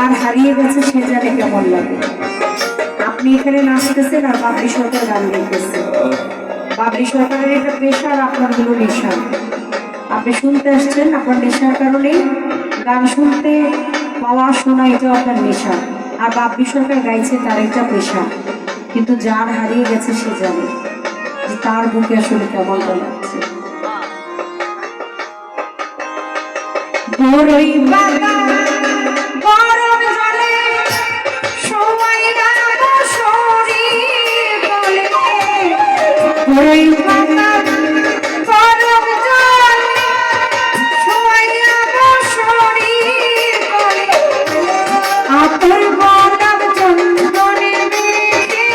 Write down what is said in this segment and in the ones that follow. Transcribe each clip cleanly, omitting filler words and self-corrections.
আর হারিয়ে গেছে সে জানে কেমন লাগে। আপনি এখানে নাচতেছেন আর বাবরি সরকার গান গাইতেছেন। বাবরি সরকারের একটা পেশা আর আপনার হলো নেশা। আপনি শুনতে আসছেন, আপনার নেশার কারণে গান শুনতে পাওয়া শোনা এটাও আপনার নেশা। আর বাবরি সরকার গাইছে তার একটা পেশা। কিন্তু যার হারিয়ে গেছে সে জানে যে তার বুকে আসলে কেমন লাগছে। বড়ই বাগান গরম জলে সবাই রাখো শরীর বলে, বড়ই বাগান গরম জলে সবাই রাখো শরীর বলে, আতর গোলাপ চন্দনে মেখে,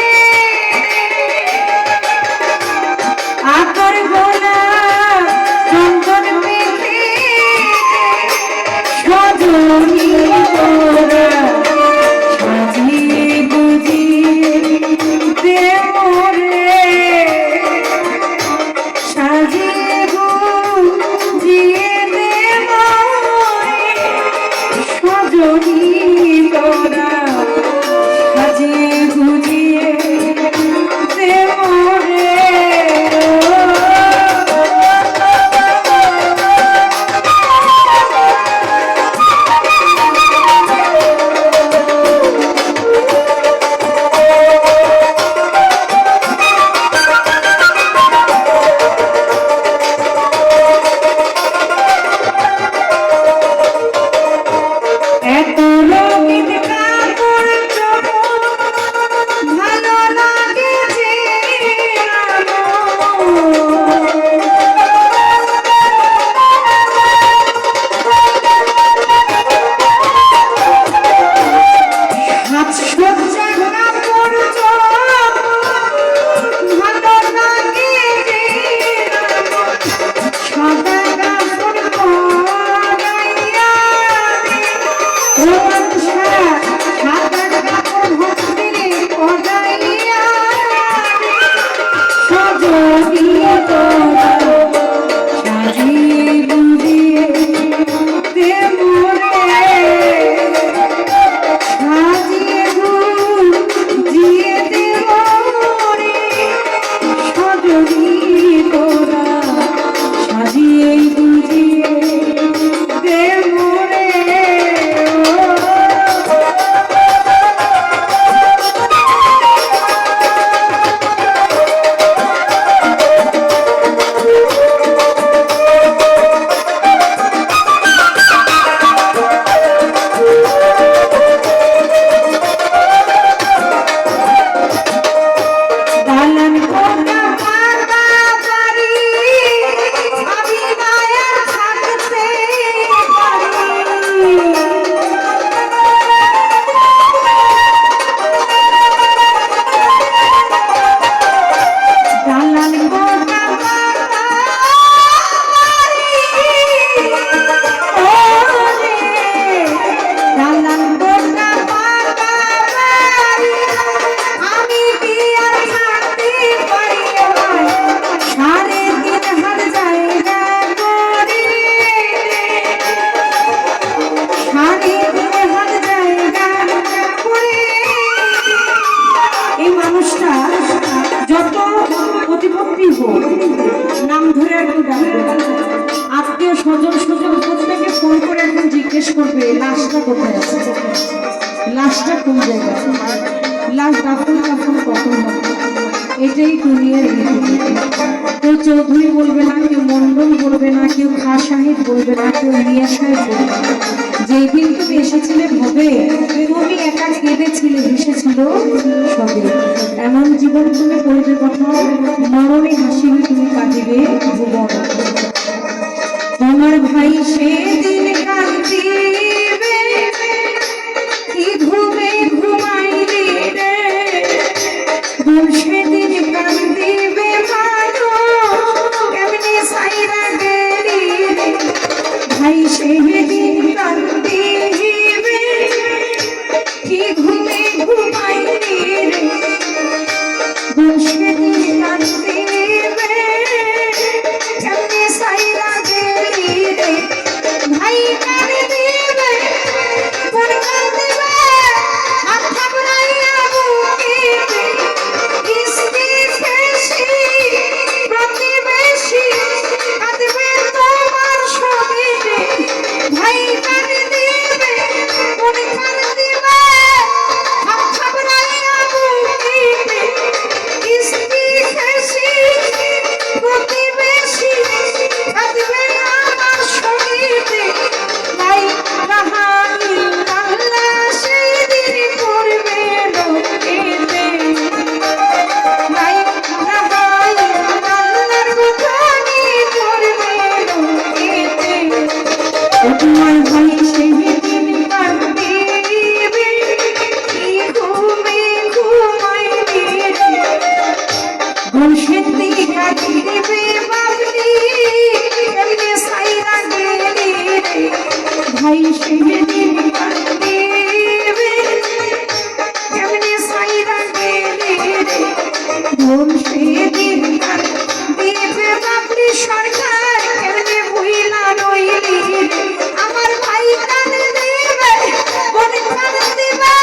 আতর গোলাপ চন্দন মেখে সজনী তোরা সাজিয়ে গুজিয়ে দে মোরে, সাজিয়ে গুজিয়ে দে মোরে, সজনী তোরা সাজিয়ে গুজিয়ে দে মোরে। যত প্রতিপত্তি হোক নাম ধরে একটু ডাকবে, আত্মীয় স্বজন প্রত্যেকে ফোন করে একদম জিজ্ঞেস করবে লাশটা কোথায় আছে, লাশটা কোন জায়গায়, লাশ দাফন কাফন কখন হবে। এটাই দুনিয়ার রীতি। কেউ চৌধুরী বলবে না, কেউ মন্ডল বলবে না, কেউ খাঁ সাহেব বলবে না, কেউ মিয়া সাহেব বলবে না। যেই দিন তুমি এসেছিলে ভবে, তুমি একা কেঁদেছিলে, হেসেছিল সবে। এমন জীবন তুমি করবে কথা, মরণে হাসিবে তুমি কাঁদিবে ভুবন। তোমার ভাই সেদিন কাঁদিবে, কি ঘুমে ঘুমাইলি রে, সেদিন কাঁদিবে কেমনে সাইরা গেলি রে, ভাই সেদিন কাঁদিবে, কি ঘুমে ঘুমাইলি রে, সেদিন কাঁদিবে দেখা দিবে বাবলি এমনি সাইরা গেলি ভাই সেদিন কাঁদিবে এমনি সাইরা গেলি বোন সেদিন কাঁদিবে বাবলি সরকার এমনি ভুইলা রইলি আমার ভাই কান দিবে বোন কান দিবে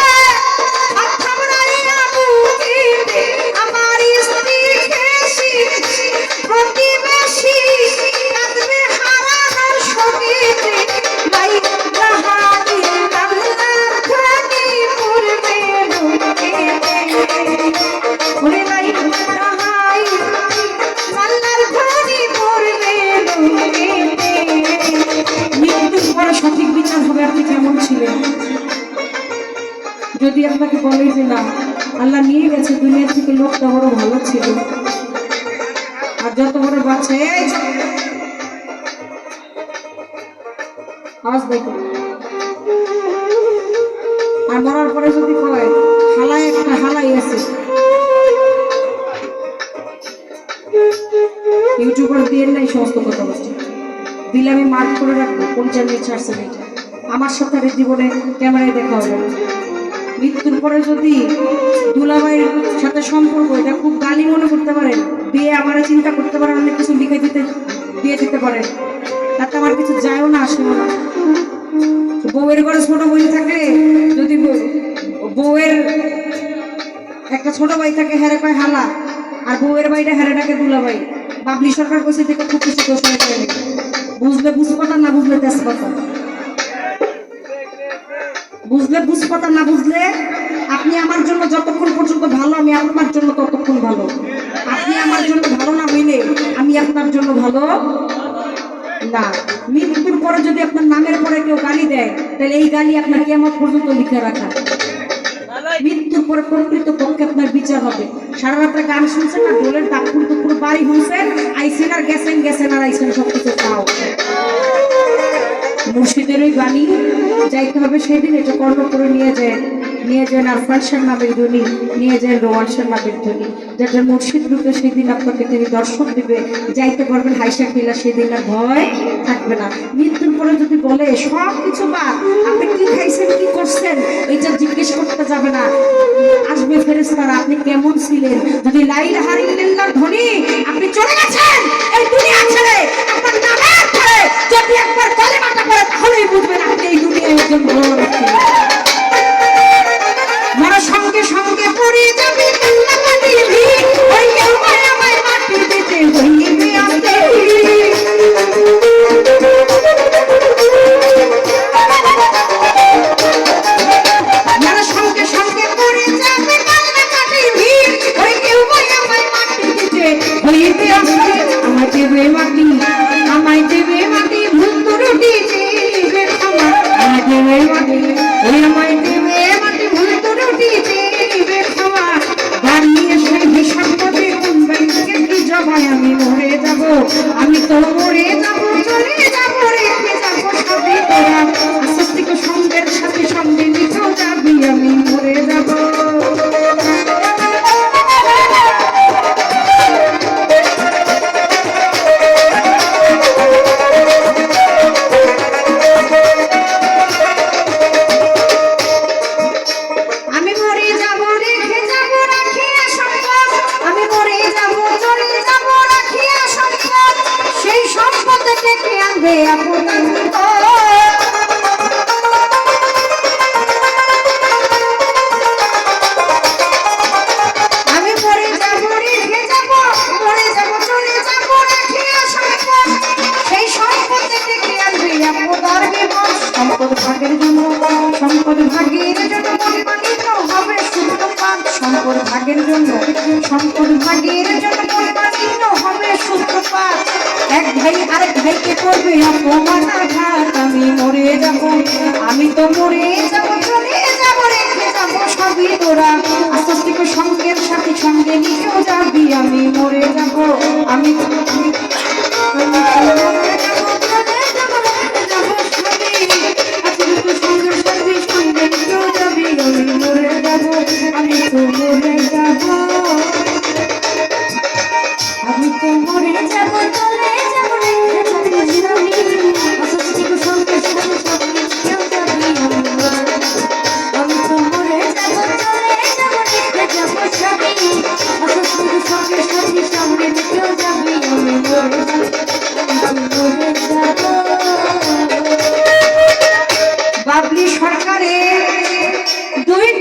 আমার স্ত্রী বেশি প্রতিবেশী কাঁদবে হারানোর সঙ্গীতে ভাই রাহানি আল্লাহর খানি পড়বে ওরে ভাই রাহাই আল্লাহর খানি পড়বে মৃত্যুর পরে সঠিক বিচার হবে আপনি কেমন ছিলেন যদি আপনাকে বলে যে না আল্লাহ নিয়ে গেছে দুনিয়া থেকে লোকটা বড় ভালো ছিল আর যত বড় বাচ্চা আওয়াজ দেখো আর মরার পরে যদি কয় হালাই একটা হালাই আছে ইউটিউবার দিয়ে নাই সমস্ত কথা বলছে দিলে আমি মার্ক করে রাখবো কোন চ্যানেলে ছাড়ছে এটা আমার সাথে জীবনে ক্যামেরায় দেখা হবে মৃত্যুর পরে যদি দুলাভাইয়ের সাথে সম্পর্ক এটা খুব গালি মনে করতে পারেন বিয়ে আমার চিন্তা করতে পারেন অনেক কিছু লিখে দিয়ে দিতে পারেন তাতে আমার কিছু যায়ও না আসেও না বউয়ের ঘরে ছোট বোন থাকলে যদি বউয়ের একটা ছোট ভাই থাকে হেরে পায় হালা আর বউয়ের ভাইটা হেরেটাকে দুলাভাই বাবলি সরকার কইছে থেকে খুব কিছু দোষ হয়ে যায় বুঝলে বুঝপাতা না বুঝলে তেজপাতা বুঝলে বুঝপাতা না বুঝলে আপনি আমার জন্য যতক্ষণ পর্যন্ত ভালো আমি আপনার জন্য ততক্ষণ ভালো আপনি আমার জন্য ভালো না হইলে আমি আপনার জন্য ভালো না মৃত্যুর পরে যদি আপনার নামের পরে কেউ গালি দেয় তাহলে এই গালি আপনার কিয়ামত পর্যন্ত লিখে রাখা মৃত্যুর পরে প্রকৃত পক্ষে আপনার বিচার হবে সারা রাত্রে গান শুনছেন না দোলের দাপুর দুপুর বাড়ি শুনছেন আইসেন আর গেছেন আর আইসেন সবকিছু পাও মুর্শিদের ওই বাণী যাইতে হবে সেদিন এটা কর্ম করে নিয়ে যায় আরফান শাহ নামের ধ্বনি নিয়ে যায় রোয়ান শাহ নামের ধ্বনি যেটা মুর্শিদ রূপে সেদিন আপনাকে তিনি দর্শন দিবে যাইতে পারবেন হাইসা খেলা সেদিন আর ভয় থাকবে না মৃত্যুর পরে যদি বলে সব কিছু বাদ আপনি কি খাইছেন কি করছেন এটা জিজ্ঞেস করতে যাবে না আসবে ফেরেশতারা আপনি কেমন ছিলেন যদি লা ইলাহা ইল্লাল্লাহর ধ্বনি আপনি চলে গেছেন এই দুনিয়া ছেড়ে আপনার নামের পরে যদি একবার কালেমাটা পড়ে তাহলেই বুঝবেন আপনি এই দুনিয়ায় একজন ভালো মানুষ ছিলেন মরা সঙ্গে সঙ্গে পড়ে যাবে কান্না কাটির ভিড় ওই কেউ আমায় মাটি দিতে হইবে আসতে মরা সঙ্গে সঙ্গে পড়ে যাবে কান্না কাটির ভিড় ওই কেউ আমায় মাটি দিতে হইবে আসতে আমায় দেবে মাটি ভুল তো রুটি দেবে আমায় দেবে মাটি ওই আমায় দেবে মাটি ভুল তো রুটি দেবে খাওয়া দাঁড়িয়ে সেই হিসাব করে কোন ব্যাংকে কি জমায় আমি মরে যাব আমি তো মরে যাব চলে যাব রেখে যাব সবই তোরা আস্তে আস্তে সঙ্গের সাথে সঙ্গে নিচেও যাবি আমি মরে যাব আমি তো মরে যাব চলে যাব রেখে যাব সবই তোরা আস্তে আস্তে সঙ্গের সাথে সঙ্গে নিচেও যাবি আমি মরে যাব আমি